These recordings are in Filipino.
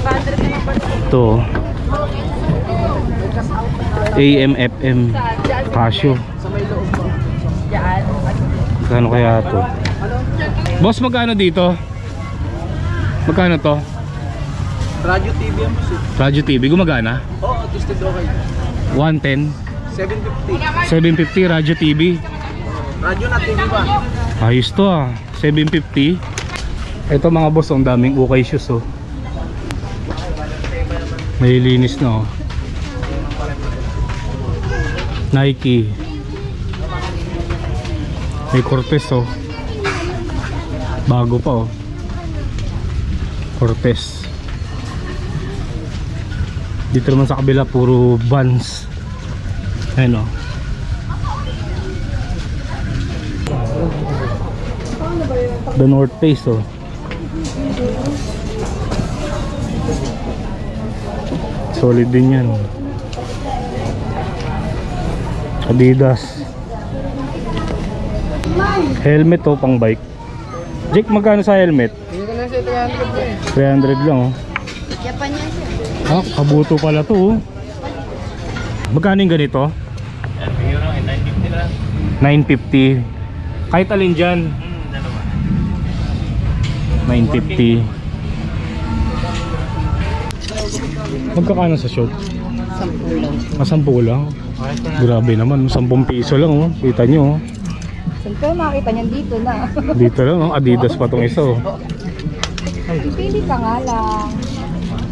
Ito AM FM Casio. Magkano kaya to? Boss, magkano dito? Magkano to? Radio TV yan, boss. Radio TV, gumagana? Oo, tested okay. 110? 750. 750 Radio TV. Radio na TV ba? Ayos to ah, 750. Ito mga boss, ang daming ukay shoes oh. May linis na oh. Nike. May Cortez oh. Bago pa oh. Cortez. Dito naman sa kabila puro Vans. Ayan oh. The North Face oh. Solid din yan. Adidas. Helmet oh, pang bike. Jake, magkano sa helmet? 300 lang oh. Ah, kabuto pala to oh. Magkano yung ganito? 950. Kahit alin dyan 950. Magkakano sa shop? 10 lang. 10 lang? Grabe naman, 10 piso lang oh. Kita nyo oh. Siyempre makita niyan dito na. Dito lang oh, Adidas pa tong isa oh. Pili ka nga lang.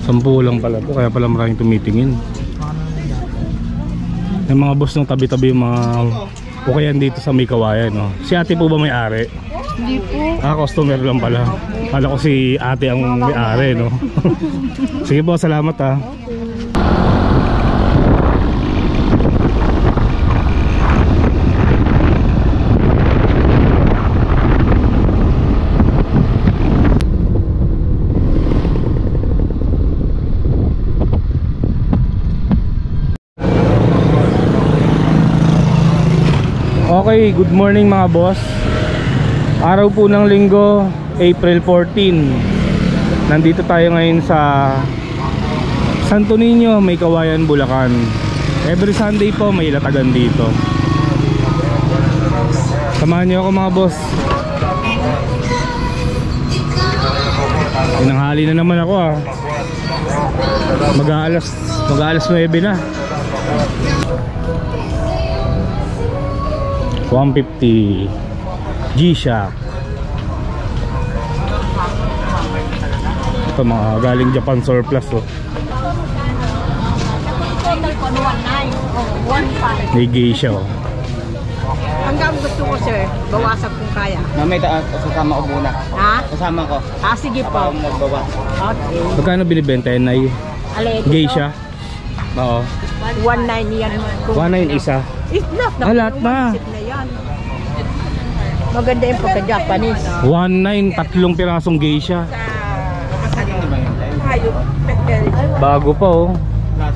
10 lang pala to, kaya pala maraming tumitingin. Yung mga boss ng tabi-tabi yung mga ukayan dito sa may kawayan oh. Si ate po ba may-ari? Hindi po. Ah, customer lang pala. Kala ko si ate ang may-ari no. Sige po, salamat ah. Okay, good morning mga boss. Araw po ng linggo, April 14. Nandito tayo ngayon sa Santo Niño, may Kawayan, Bulacan. Every Sunday po may latagan dito. Samahan niyo ako mga boss. Tinanghali na naman ako ah. Mag-aalas 9 na. 150 G-Shock. Ito mga galing Japan surplus oh. May geisha oh. Hanggang gusto ko sir, bawasan kung kaya. Mamay, kasama ko muna. Ha? Kasama ko. Ah, sige po. Magbawas. Okay. Magkano binibenta yan ay geisha? Oo. 1.9 yan. 1.9 isa. It's not. Lahat na. Maganda yung pagka-Japanese. 1.9, 3 pirasong geisha. Bago pa oh.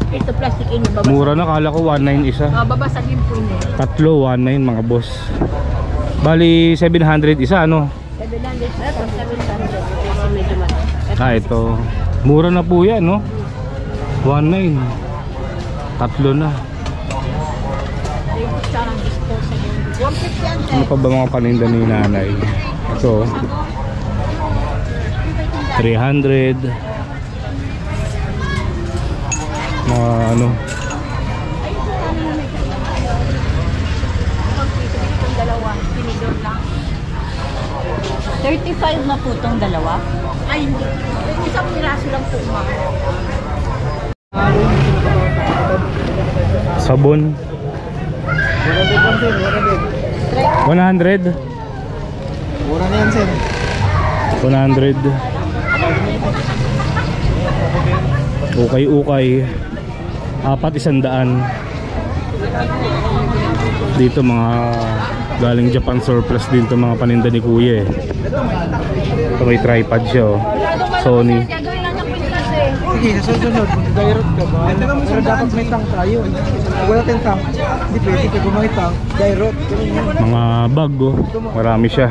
Ito plastic ini babasagin. Mura na, kala ko 1.9 isa. Babasagin po niya. 3, 1.9 mga boss. Bali 700 isa ano? 700. Kasi medyo mataas. Ah, ito. Mura na po yan no? 1.9. 3 na. Ano pa ba mga paninda ni nanay? Ito 300. Mga ano 35 na po itong dalawa. Ay hindi. Isang piraso lang po mga. sabon 100. Mura na yan, sir. 100. Ukay-ukay 400. Dito mga galing Japan surplus din to mga paninda ni kuya eh. Ito may tripod siya oh. Sony. Sige, sa susunod, direct ka ba? Pero dapat may tank tayo. Kung wala tayong tank, hindi pwede. Kung may tank, direct. Mga bag oh. Marami siya.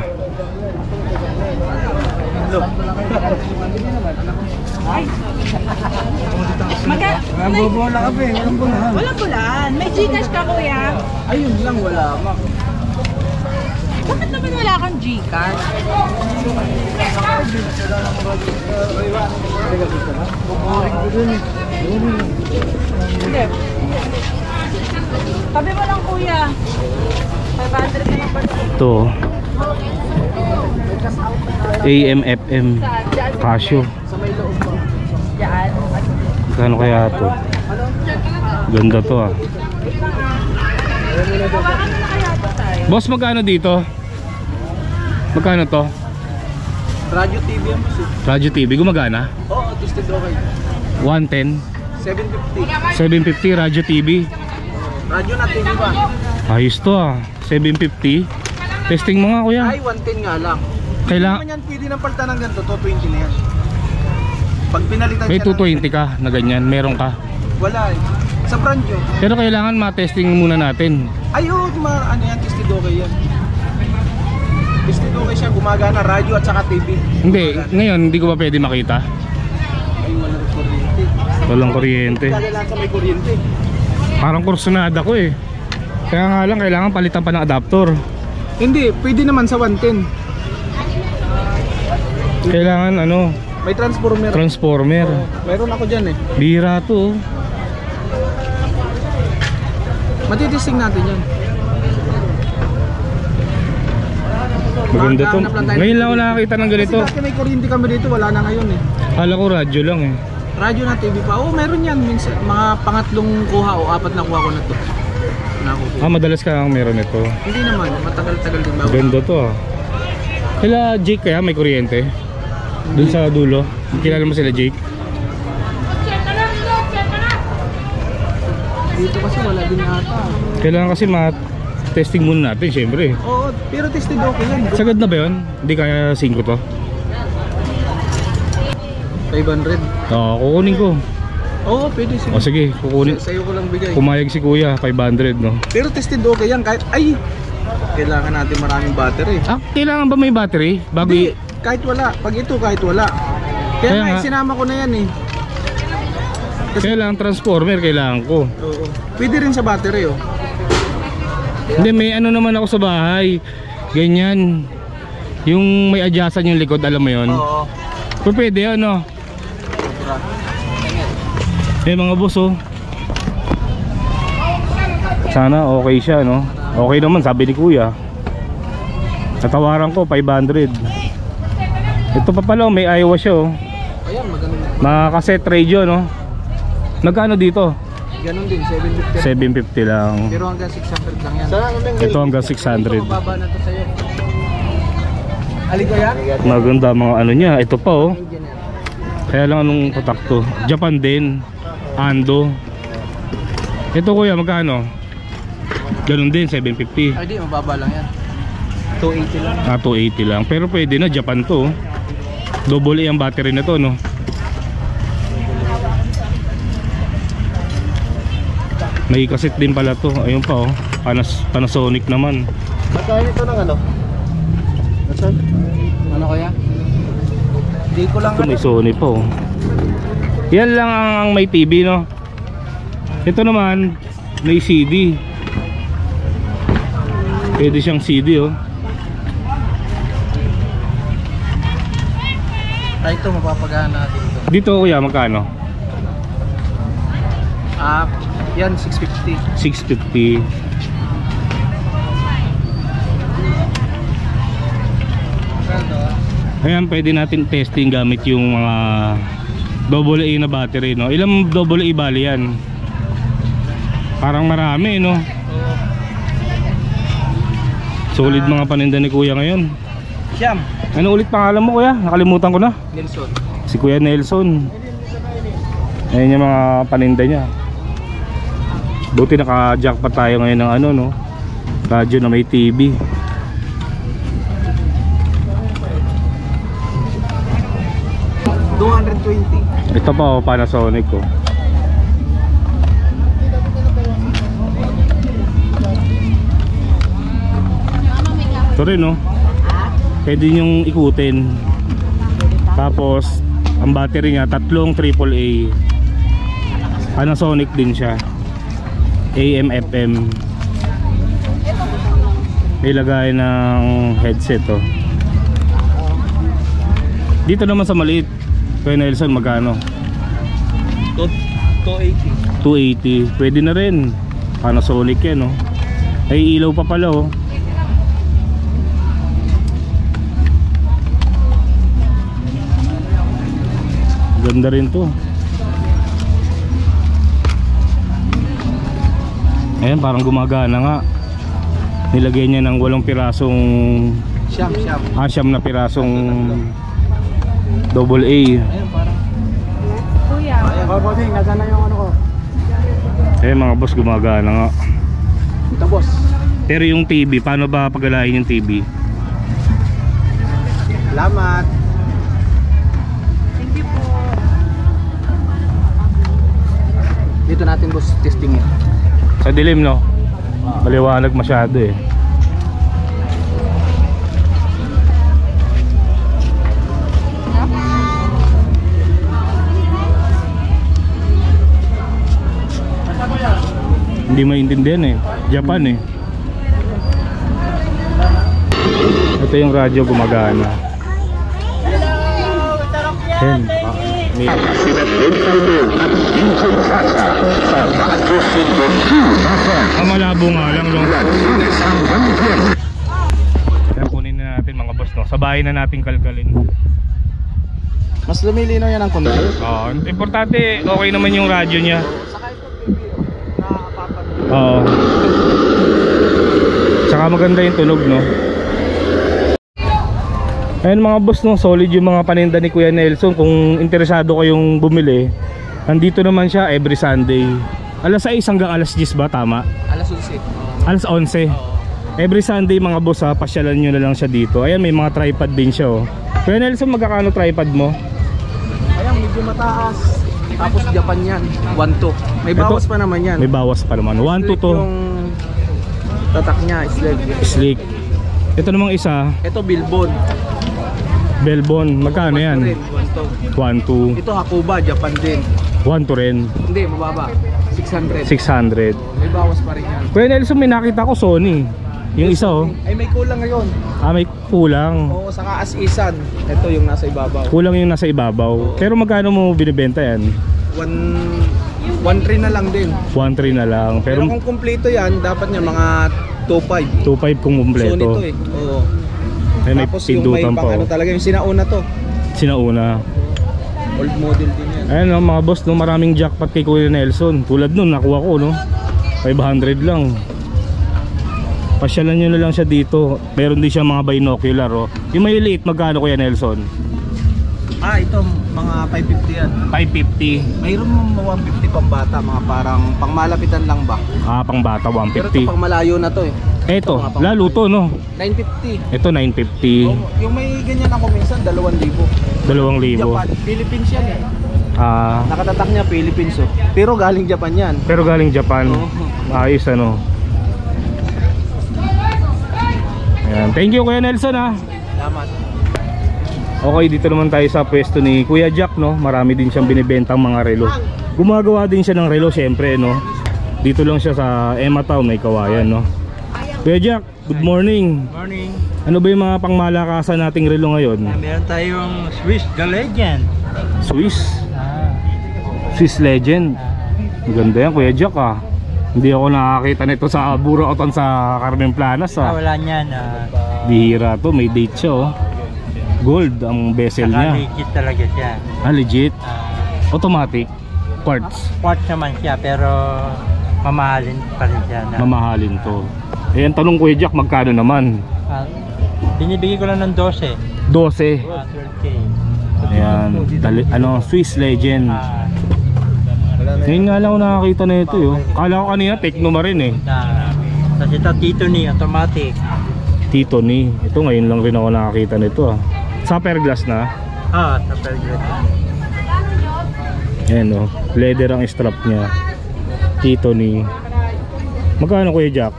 Ay. Maga... Bobola ka pa eh, walang bulahan. Walang bulaan. May Gcash ka, kuya. Ayun lang, wala mak. Bakit naman wala kang Gcash? Hindi. Tabi mo lang, kuya. 500 na lang pa. Ito. AM, FM. Casio. Diyan. Kano kaya to? Ganda to ah. Hawakan na kaya ito tayo. Boss, magkano dito? Magkano to? Radio TV yan boss eh. Radio TV, gumagana? Oo, tested okay. 110, 750. 750 Radio TV. Radio na TV ba? Ayos to ah. 750. Testing mo nga kuya. Ay, 110 nga lang. Kailangan Hindi naman yan pwede ng palta ng ganito, 220 na yan. Pag pinalitan may siya 220 ka na ganyan, meron ka. wala eh. Sa brand nyo. Pero kailangan ma-testing muna natin. Ay, oo, ano yan, tested okay yan. Tested okay siya, gumagana, radio at saka TV. Hindi, ngayon hindi ko pa pwede makita. Ay, walang kuryente. Walang kuryente. Kailangan ka may kuryente. Parang kursunada ko eh. Kaya nga lang kailangan palitan pa ng adapter. Hindi, pwede naman sa 110. Kailangan ano, May transformer. transformer. Meron ako dyan eh. Bira to. Matitesting natin yan. Maganda to. Maghahanap lang tayo. Ngayon lang ako nakakita ng ganito. Kasi dati may kuryente kami dito, wala na ngayon eh. Kala ko radyo lang eh. Radio na TV pa. Oo, meron yan. Minsan, mga pangatlong kuha o apat na kuha ko na to. Nakukuha. Ah, madalas ka ang meron ito. Hindi naman, matagal-tagal din bago. Ganda to ah. Kila Jake kaya may kuryente? Doon sa dulo. Kilala mo sila Jake? Dito kasi wala din ata. Kailangan kasi ma-testing muna natin syempre. Oo, pero tested okay yan. Sagad na ba yun? Hindi kaya 5 to? 500. Oo, kukunin ko. Oo, pwede sige. O sige, kukunin. Sa'yo ko lang bigay. Pumayag si kuya, 500 no? Pero tested okay yan kahit, ay! Kailangan natin maraming battery. Ah, kailangan ba may battery? Bago Hindi, kahit wala. Pag ito, kahit wala. Kaya Kaya nga, nga. sinama ko na yan eh. kailangan transformer, kailangan ko. Oo. Pwede rin sa battery oh. Hindi, may ano naman ako sa bahay. Ganyan. Yung may adjustan yung likod, alam mo yun? Oo. Pero pwede yun, no? Sobra. Eh mga boss, oh. Sana okay siya, no? Okay naman, sabi ni kuya. Natawaran ko, 500. Ito pa pala, oh, may Iowa siya, oh. Ayan, maganda. Mga cassette radio, no? Magkano dito? Ganun din, 750. 750 lang. Pero hanggang 600 lang yan. Ito hanggang Ito, 600. mababa na to sa'yo. Aligo yan? Maganda mga ano niya. Ito pa, oh. Kaya lang anong tatak to. Japan din. Ando. Ito kuya, magkano? Ganun din, 750. Ay di, mababa lang yan. 280 lang. Ah, 280 lang. Pero pwede na, Japan to, oh. Double A ang battery na to, no? May kasit din pala to. Ayun pa, oh. Panasonic naman. Magkano ito ng ano? Nasaan? Ano kaya? Hindi ko lang Ito may Sony pa, oh. Yan lang ang may TV, no? Ito naman may CD. Pwede siyang CD, oh. Ay, ito mapapagahan natin ito. Dito kuya, magkano? Yan, 650. 650. Ayan, pwede natin testing gamit yung mga double A na battery, no? Ilang double A bali yan? Parang marami, no? Solid mga paninda ni kuya ngayon. Siyam. Ano ulit pangalan mo kuya? Nakalimutan ko na. Nelson. Si Kuya Nelson. Ayan yung mga paninda niya. Buti naka-jackpot tayo ngayon ng ano, no? Radyo na may TV. $220. Ito pa, oh, Panasonic ko. Ito rin, no? Pwede yung ikutin. Tapos Ang battery niya, tatlong AAA. Panasonic din siya. AM, FM. May lagay ng headset oh. Dito naman sa maliit, Kuya Nelson, magkano? 280. 280. Pwede na rin. Panasonic yan oh. Ay ilaw pa pala oh. Ganda rin to. Ayan, parang gumagana nga. Nilagay niya ng 8 pirasong Siyam. Na pirasong AA. Ayan, parang. Kuya. Bossing, nasaan na yung ano ko? Mga boss, gumagana nga. Ito, boss. Pero yung TV, paano ba pagalahin yung TV? Salamat. Thank you po. Dito natin, boss, testing yun. Sa dilim no? Maliwanag masyado eh. Hindi maintindihan eh. Japan eh. Ito yung radyo gumagana. Ayan. Malabo nga lang no? Kaya kunin na natin mga boss no? Sa bahay na natin kalkalin. Mas lumilinaw yan ang konti. Importante okay naman yung radyo niya. Saka ito, TV, nakapapag. Oo. Tsaka maganda yung tunog no? Ayan mga boss no, solid yung mga paninda ni Kuya Nelson. Kung interesado kayong bumili, nandito naman siya every Sunday. Alas 6 hanggang alas 10 ba? Tama? Alas 11. Alas 11. Every Sunday mga boss ha, pasyalan nyo na lang siya dito. Ayan, may mga tripod din siya oh. Kuya Nelson, magkakano tripod mo? Ayan, medyo mataas. Tapos Japan yan, 1-2. May bawas pa naman yan. May bawas pa naman, 1 to 2. Yung tatak niya, Slick. Ito namang isa, ito Bilbon. Belbon, magkano yan? 1 to. Ito Hakuba, Japan din. 1 to rin. Hindi, mababa. 600. 600. May bawas pa rin yan. Kuya Nelson, may nakita ko Sony. Yung isa oh. Ay, may kulang ngayon. May kulang. Oo, saka as-isan. Ito yung nasa ibabaw. Kulang yung nasa ibabaw. Pero magkano mo binibenta yan? 1.3 na lang din. 1.3 na lang. Pero Pero kung kumpleto yan, dapat niya mga 2.5. 2.5 kung Sony kumpleto. to eh. Oo. Ay, may Tapos yung may pindutan pang pa ano oh. talaga, yung sinauna to. Sinauna. Old model din yan. Ayan no, mga boss no, maraming jackpot kay Kuya Nelson. Tulad nun, nakuha ko no, 500 lang. Pasyalan nyo na lang siya dito. Meron din siya mga binocular oh. Yung may liit, magkano Kuya Nelson? Ito mga 550 yan. 550. Mayroon mga 150 pang bata, mga parang pang malapitan lang ba? Pang bata Pero ito 150. pang malayo na to eh. Eto, mga pang- lalo to no. 950. Ito 950. Yung may ganyan ako minsan, 2,000. 2,000. Japan, Philippines yan eh. Ah, Nakatatak niya Philippines oh. Pero galing Japan yan. pero galing Japan. Oo. Ayos ano. Ayan. Thank you Kuya Nelson ha. Salamat. Okay, dito naman tayo sa pwesto ni Kuya Jack no. Marami din siyang binibentang mga relo. Gumagawa din siya ng relo syempre no. Dito lang siya sa Emma Town, may Kawayan no. Kuya Jack, good morning. Morning. Ano ba yung mga pangmalakasan nating relo ngayon? Meron tayong Swiss The Legend. Swiss Legend. Maganda yan Kuya Jack ah. Hindi ako nakakita nito sa Burautan sa Carmen Planas ah. Wala niyan. Bihira to, may date siya oh. Gold ang bezel niya. Legit talaga siya. Legit. Automatic. Parts. Quartz naman siya pero mamahalin pa rin siya. Mamahalin to. Ang tanong Kuya Jack, magkano naman? Binibigay ko lang ng 12. 12. 12K. Ayan. Swiss Legend. Ngayon nga lang ako nakakita na ito yo. Kala ko kanina Tecno na rin eh. Tapos ito Tito ni automatic. Tito ni. Ito ngayon lang rin ako nakakita nito ah. Super glass na. Sa Belgrade. Ayan oh. Leather ang strap niya. Tito ni. Magkano Kuya Jack?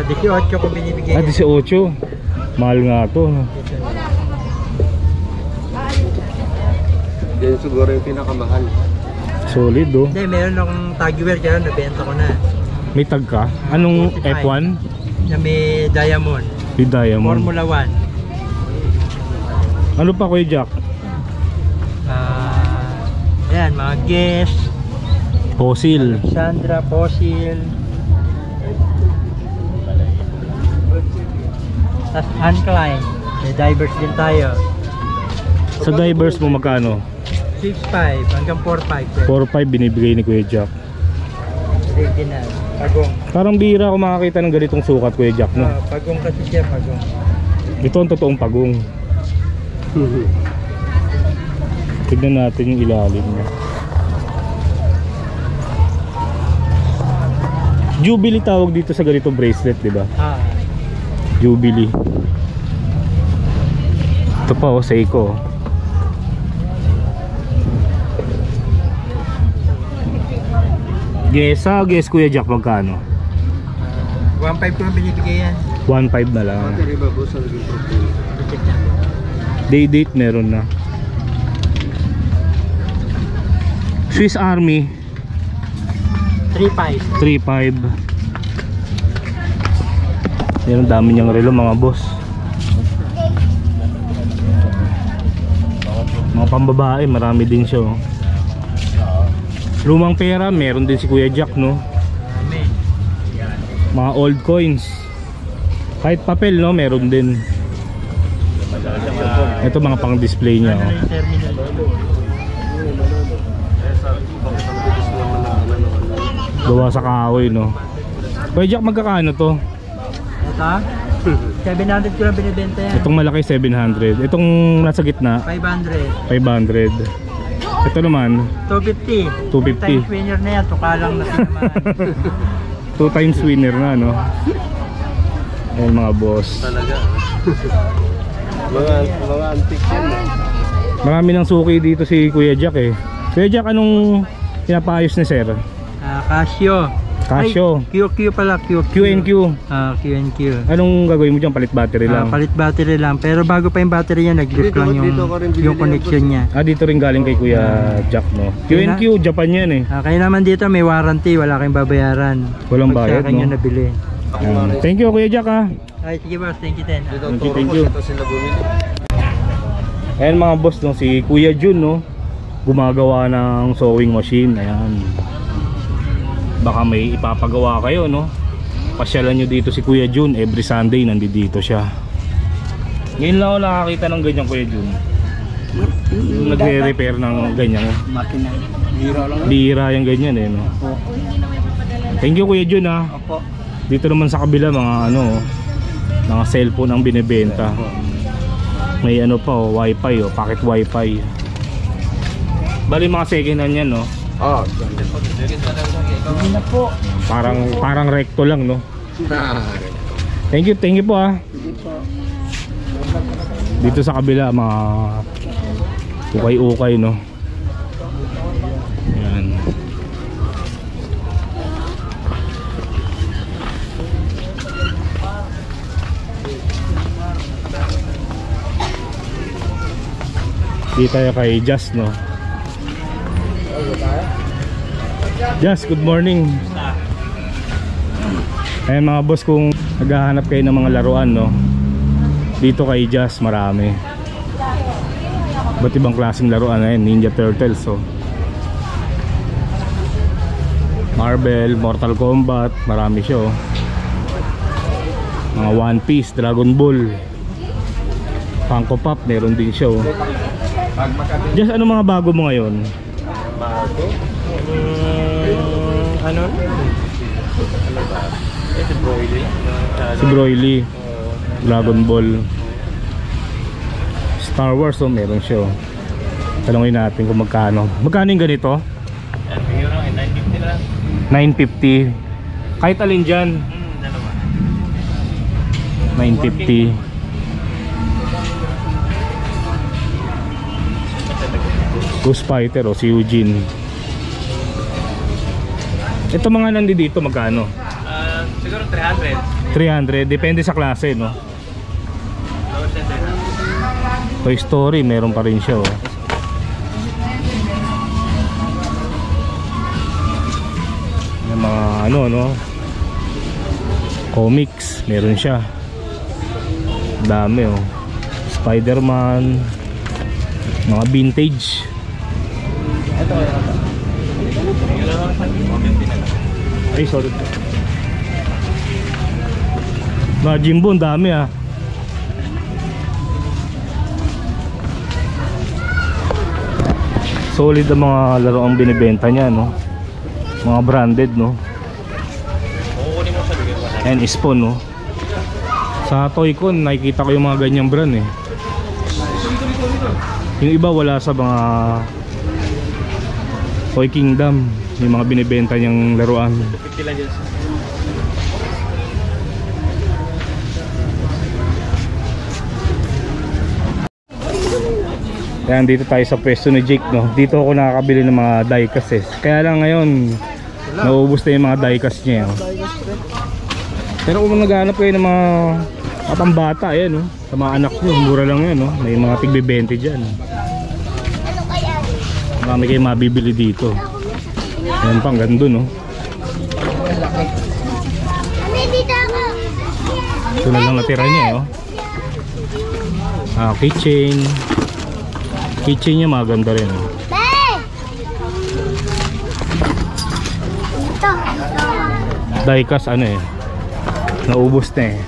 18 ko binibigay. 18. Mahal nga to no? Yan siguro yung pinakamahal. Solid oh. Hindi, meron akong Tagware kaya nabenta ko na. May tag ka? Anong 45. F1? Na may diamond. May diamond. Formula 1. Ano pa Kuya Jack? Ayan, mga Guess, Fossil. Sandra, Fossil. Tapos Uncline. May divers din tayo. Sa divers mo magkano? 6.5 hanggang 4.5. 4-5 binibigay ni Kuya Jack. Original. Pagong. Parang bihira ako makakita ng ganitong sukat Kuya Jack no? Pagong kasi siya, pagong. Ito ang totoong pagong. Tignan natin yung ilalim niya. Jubilee tawag dito sa ganito bracelet, di ba? Jubilee. Ito pa oh, Seiko. Guess Kuya Jack magkano? 1.5 ko lang binibigay yan. 1.5 na lang. Battery ba boss ang naging problema? Check na. Day date meron na. Swiss Army 3.5. 3.5. Yan ang dami niyang relo mga boss. Mga pambabae marami din siya oh. Lumang pera meron din si Kuya Jack no. Mga old coins. Kahit papel no meron din. Ito mga pang display niya oh. Gawa sa kahoy no. Kuya Jack magkakano to? Ito? 700 ko lang binibenta yan. Itong malaki 700. Itong nasa gitna 500. 500. Ito naman 250. 250. Times winner na yan. Tukalang na sinaman. 2 times winner na no. Ayan mga boss. Talaga. mga antique yan eh. Marami ng suki dito si Kuya Jack eh. Kuya Jack anong pinapaayos ni sir? Casio. Casio. Ay, QQ pala. Q&Q. QNQ. Anong gagawin mo dyan? Palit battery lang? Palit battery lang. Pero bago pa yung battery niya, nag-lift lang yung connection niya. Dito rin galing kay Kuya Jack no. Q&Q, Japan yan eh. Kaya naman dito may warranty, wala kayong babayaran. Walang bayad Pag sa akin no. yung nabili. Thank you Kuya Jack ha. Ay, sige boss, thank you din. Dito Thank you, turo thank ko you. dito sila bumili. Ayan mga boss no, si Kuya Jun no. Gumagawa ng sewing machine. Ayan. Baka may ipapagawa kayo no. Pasyalan nyo dito si Kuya Jun. Every Sunday nandito siya. Ngayon lang ako nakakita ng ganyan Kuya Jun. Yung nagre-repair ng ganyan. Makina. Bira lang. Bihira yung ganyan eh no. Thank you Kuya Jun ha. Opo. Dito naman sa kabila mga ano, mga cellphone ang binebenta. May ano pa oh, wifi oh, pocket wifi. Bali mga second hand yan no. Hindi na po. Parang recto lang no. Thank you po ah. Dito sa kabila mga ukay-ukay no. Yan. Dito tayo kay Just no. Just, good morning. Ayan mga boss, kung naghahanap kayo ng mga laruan no, dito kay Just marami. Ba't ibang klaseng laruan na yan, Ninja Turtles so. Marvel, Mortal Kombat, marami siya oh. Mga One Piece, Dragon Ball, Funko Pop, meron din siya oh. Just, ano mga bago mo ngayon? Bago? Ano? Si Broly. Si Broly, Dragon Ball, Star Wars oh, meron siya oh. Talungin natin kung magkano. Magkano yung ganito? 950 lang. 950. Kahit alin dyan? Dalawa. 950. Ghost Fighter o si Eugene. Ito mga nandito magkano? Siguro 300. 300, depende sa klase no. Toy Story meron pa rin siya oh. ano, no? Comics, meron siya. Dami, oh. Spider-Man, mga vintage. Ay, sorry. Mga Jimbo, ang dami, ah. Solid ang mga laro ang binibenta niya, no? Mga branded, no? Kukunin mo siya, bigyan mo na. And Spawn, no? Sa Toy-Con, nakikita ko yung mga ganyang brand, eh. Yung iba wala sa mga Toy Kingdom. Yung mga binibenta niyang laruan. 50 lang dyan. Yan, dito tayo sa pwesto ni Jake, no? Dito ako nakakabili ng mga diecast, eh. Kaya lang ngayon naubos na yung mga diecast niya, oh. Pero kung naghahanap kayo ng mga pambata, ayan, no? Sa mga anak nyo, mura lang yan, no? May mga tigbe-20 dyan. Marami kayo mabibili dito. Ayan pang gando, no? Ito na lang natira niya, oh. Keychain. Keychain niya maganda rin, oh. Diecast, ano, eh, naubos na, eh.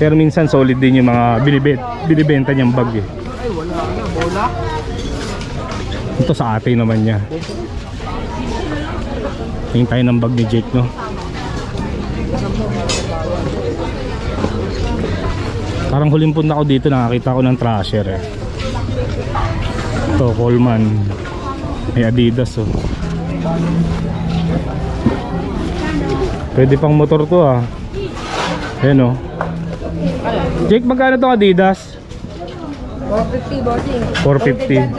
Pero minsan solid din yung mga binibenta niyang bag, eh. Ay, wala na. Bola. Ito sa atin naman niya. Tingin tayo ng bag ni Jake, no? Parang huling punta ko dito, nakakita ko ng Thrasher, eh. Ito, Coleman. May Adidas, oh. Pwede pang motor to, ah. Ayan, oh. Jake, magkano to Adidas? 450 bossing. 450.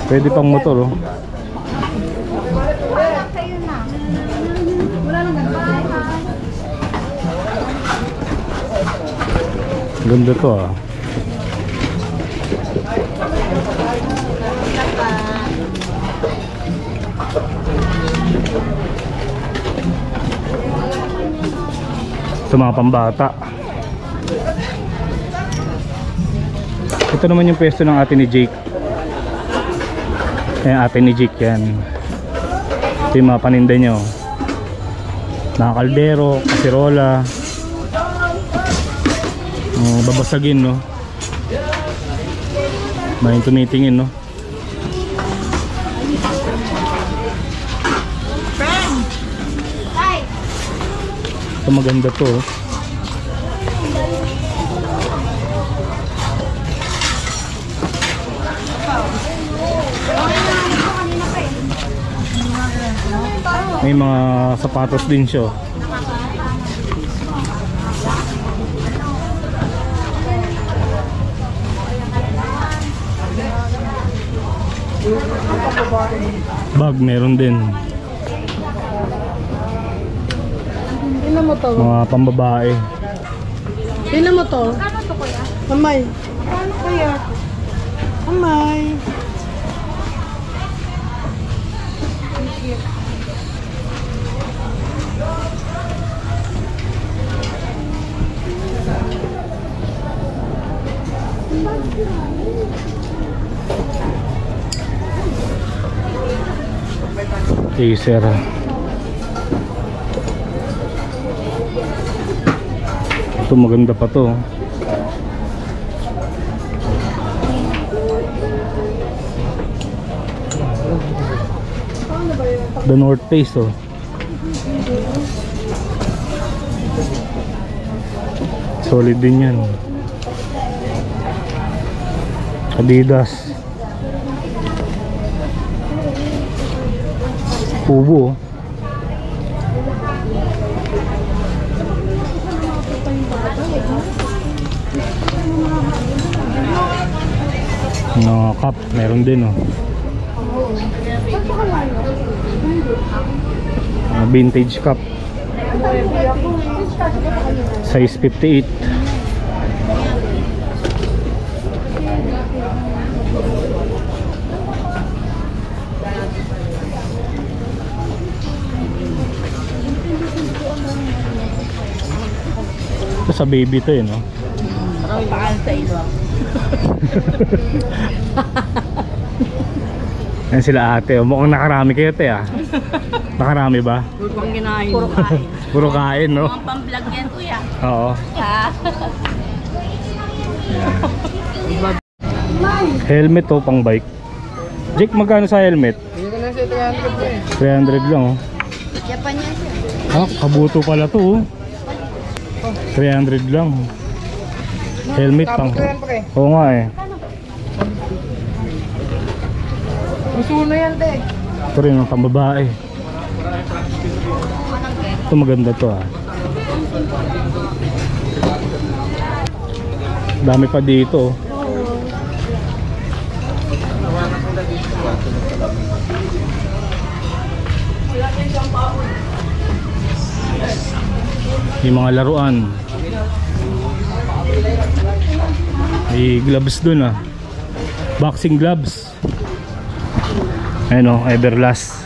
Pwede pang motor, oh. Ganda to, ah. Sa mga pambata. Ito naman yung pwesto ng ate ni Jake. Ayan, ate ni Jake yan. Ito yung mga paninda nyo. Mga kaldero, kasirola. Babasagin, no? May tumitingin, no? Ito maganda to, oh. May mga sapatos din siya. Bag meron din. Tingnan mo to. Mga pambabae. Tingnan mo to. Mamay. Kaya. Mamay. Acer. Ito maganda pa to. The North Face, oh. Solid din yan. Adidas. Pubo, oh. No, cup, meron din, oh. Vintage cup. Size 58. sa baby to eh, no? Paan sa ilong. Yan sila ate, oh. Mukhang nakarami kayo te ah. Nakarami ba? Puro kinain. Puro kain. Puro kain, no? Mga pang-vlog yan, kuya. Oo. Ha? Yan. Helmet to, pang bike. Jake, magkano sa helmet? Hindi ko na siya 300 300 lang, oh. Japan yan siya. Ah, kabuto pala to, oh. 300 lang. Helmet pang. Oo nga eh. Gusto na yan, te. Ito rin ang pambabae. Ito maganda to ah. Dami pa dito. May mga laruan. May gloves dun ah. Boxing gloves. Ayun o, Everlast.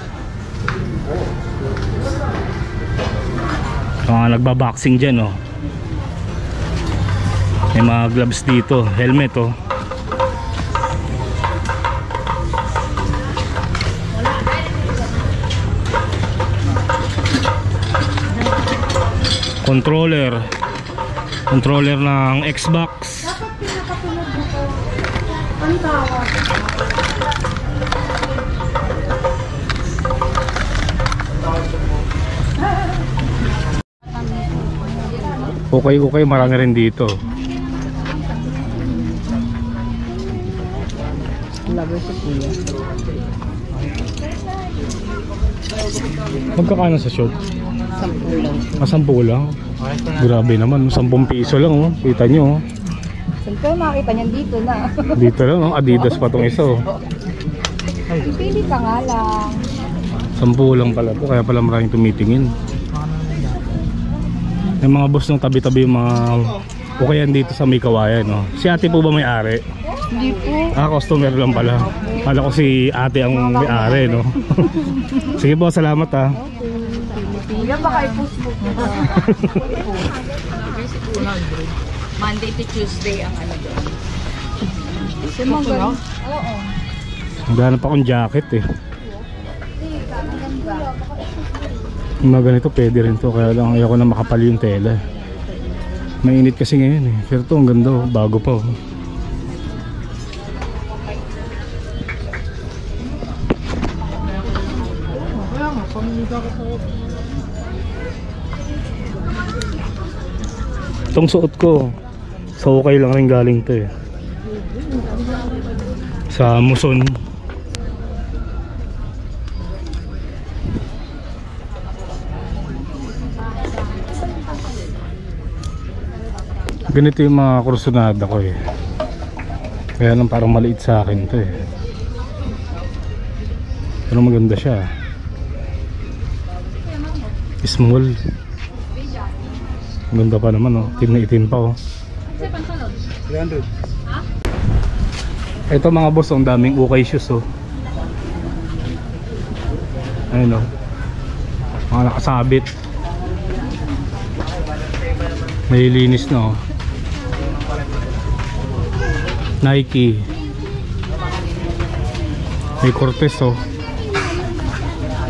Mga nagbaboxing dyan o. May mga gloves dito. Helmet o. Controller. Controller ng Xbox. Okay, marami rin dito. Magkakano sa shop? 10 lang. 10 lang? Grabe naman, 10 piso lang oh. Kita nyo oh. Siyempre makita niyan dito na. Dito lang oh, Adidas pa tong isa oh. Pili ka nga lang. 10 lang pala to, kaya pala maraming tumitingin. Yung mga boss ng tabi-tabi yung mga ukayan dito sa may kawayan no? Si ate po ba may-ari? Hindi po. Ah, customer lang pala. Kala ko si ate ang may-ari no? Sige po, salamat ah. Yan baka i-post mo. Monday to Tuesday ang ano doon. Oo. Maghanap akong jacket eh. Yung mga ganito pwede rin to, kaya lang ayoko na makapal yung tela. Mainit kasi ngayon eh. Pero to ang ganda oh, bago pa oh. Itong suot ko sa okay lang rin galing to eh. Sa Muson. Ganito yung mga kursunada ko eh. Kaya lang parang maliit sa akin to eh. Pero maganda siya. Small. Maganda pa naman oh. Itim na itim pa oh. 300. Ito mga boss, ang daming ukay shoes oh. Ayun oh. Mga nakasabit. Nililinis na oh. Nike. May Cortez oh.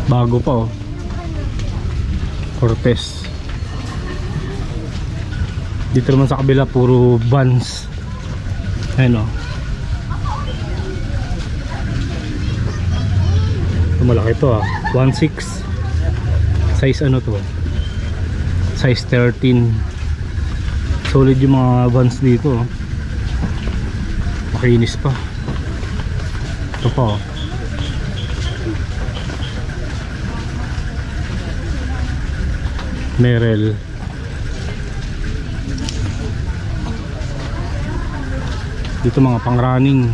Bago pa oh. Cortez. Dito naman sa kabila puro Vans. Ayun oh. Ito malaki to ah. 1.6. Size ano to? Size 13. Solid yung mga Vans dito oh. Makinis pa. Ito pa oh. Merrell. Dito mga pang running.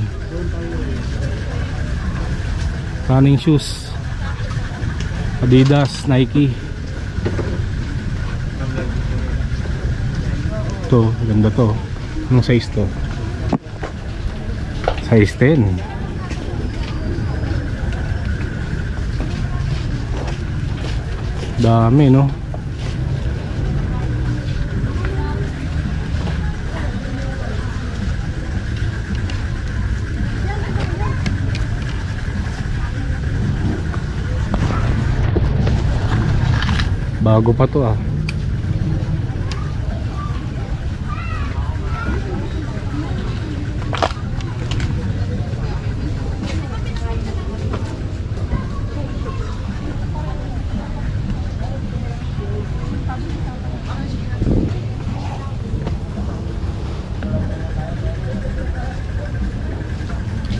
Running shoes. Adidas, Nike. Ito, ganda to. Anong size to? Size 10. Dami no. Bago pa to ah.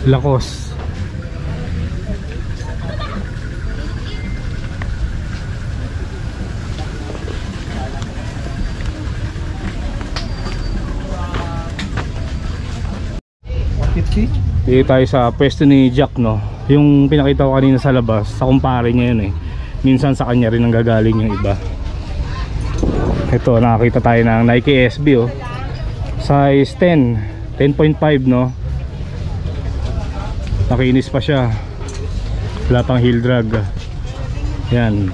Lakos. Dito tayo sa pwesto ni Jack, no. Yung pinakita ko kanina sa labas, sa kumpare niya yun eh. Minsan sa kanya rin ang gagaling yung iba. Ito, nakakita tayo ng Nike SB oh. Size 10, 10.5 no. Nakinis pa siya. Wala pang heel drag. Yan.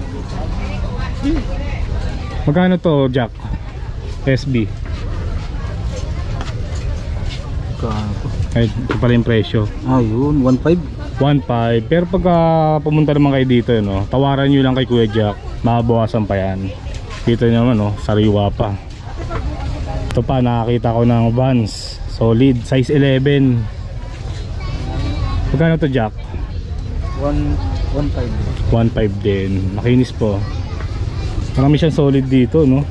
Magkano to, Jack? SB. Ay, ito pala yung presyo. Ayun, 1.5. 1.5. Pero pagka pumunta naman kayo dito, no, tawaran nyo lang kay Kuya Jack. Makabawasan pa yan. Dito naman, no, sariwa pa. Ito pa, nakakita ko ng Vans. Solid, size 11. Magkano to, Jack? 1.5. 1.5 din. Makinis po. Marami siyang solid dito, no.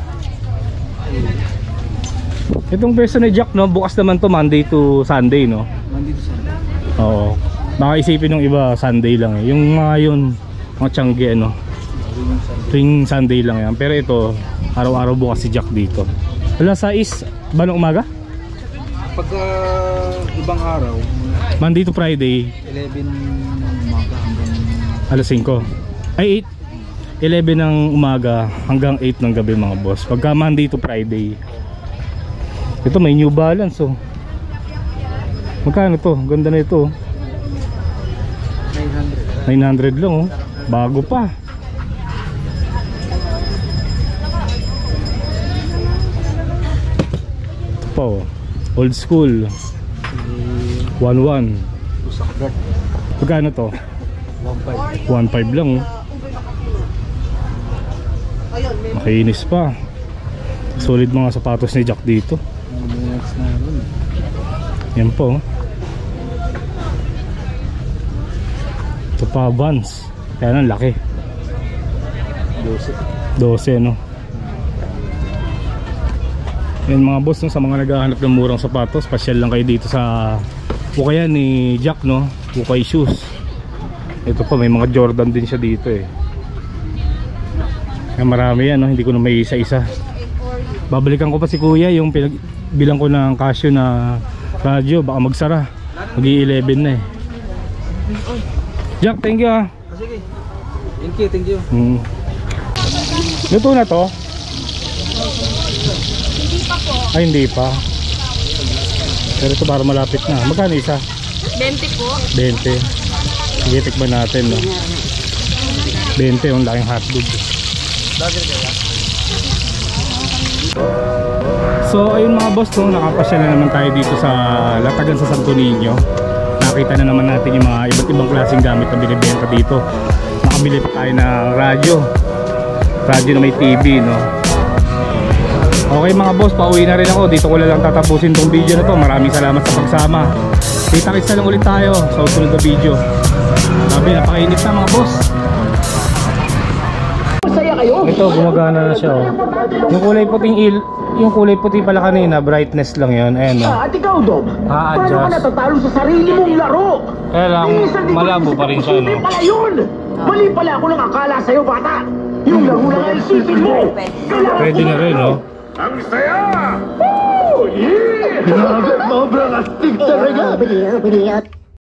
Itong pwesto ni Jack, no, bukas naman to Monday to Sunday, no. Monday to Sunday. Oo. Baka isipin ng iba Sunday lang eh. Yung mga yun, mga tiyangge, ano, tuwing Sunday lang yan. Pero ito, araw-araw bukas si Jack dito. Wala sa banong umaga? Pag ibang araw, Monday to Friday 11 umaga hanggang alas 5. Ay 8. 11 ng umaga hanggang 8 ng gabi mga boss. Pagka Monday to Friday. Ito may New Balance oh. Magkano to? Ganda na ito. 900 lang oh. Bago pa. Ito pa oh. Old school. 11. Magkano to? 1.5 lang oh. Makinis pa. Solid mga sapatos ni Jack dito. Yan po. Ito pa Vans. Kaya nang laki 12 no. Yan mga boss no, sa mga naghahanap ng murang sapatos, pasyal lang kayo dito sa Ukay ni Jack no, Ukay Shoes. Ito pa may mga Jordan din siya dito eh. Kaya marami yan no, hindi ko na may isa-isa. Babalikan ko pa si Kuya yung bilang ko ng Casio na radyo, baka magsara. Mag-11 na eh. Jack, thank you ah. Sige. Thank you. Luto na to? Hindi pa po. Ay hindi pa. Pero ito para malapit na. Magkano isa? 20 po. 20. Sige, tikman natin no. 20 yung laking hotdog. So ayun mga boss no, nakapasya na naman tayo dito sa Latagan sa Santo Niño. Nakita na naman natin yung mga iba't ibang klaseng gamit na binibenta dito. Nakabili pa tayo ng radyo na may TV no. Okay mga boss, pauwi na rin ako. Dito ko lang tatapusin tong video na to. Maraming salamat sa pagsama. Kita-kits na lang ulit tayo sa susunod na video. Sabi, napakainit na mga boss. Ito, gumagana na siya oh. Yung kulay puti pala kanina, brightness lang yun. Ayan oh. At ikaw, Dom, paano ka natatalo sa sarili mong laro? Kaya lang, malabo pa rin siya no. Hindi pala yun! Mali pala ako nang akala sa'yo, bata! Yung laro na nga isipin mo! Pwede na rin no. Ang saya! Oh, yeah! Sobrang astig talaga!